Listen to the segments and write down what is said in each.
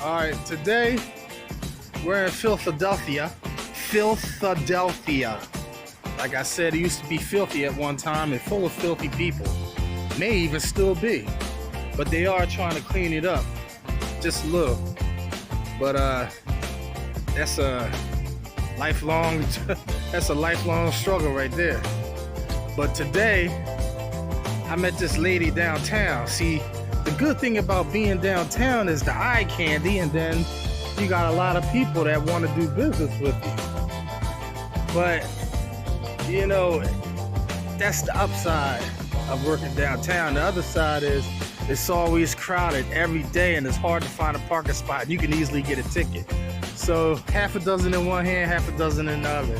Alright, today we're in Philadelphia. Like I said, it used to be filthy at one time and full of filthy people. May even still be. But they are trying to clean it up. Just a little. But that's a lifelong struggle right there. But today I met this lady downtown. See, the good thing about being downtown is the eye candy, and then you got a lot of people that want to do business with you. But you know, that's the upside of working downtown. The other side is it's always crowded every day, and it's hard to find a parking spot, and you can easily get a ticket. So half a dozen in one hand, half a dozen in the other.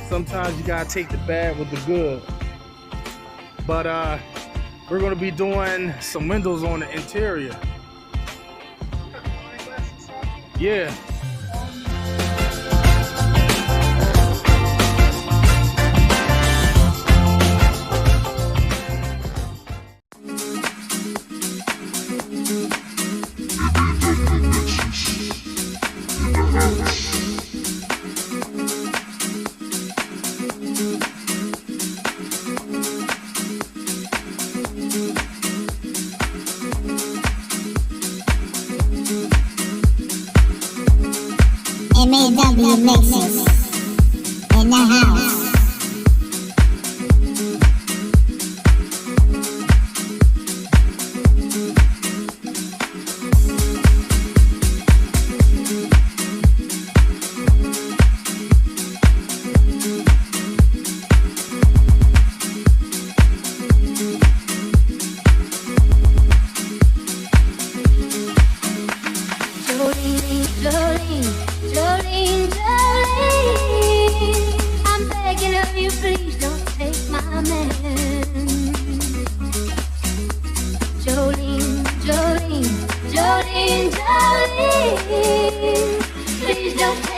Sometimes you gotta take the bad with the good. But we're gonna be doing some windows on the interior. Yeah. M.A.W. mixes in the house. Jolene, I'm begging of you, please don't take my man. Jolene, please don't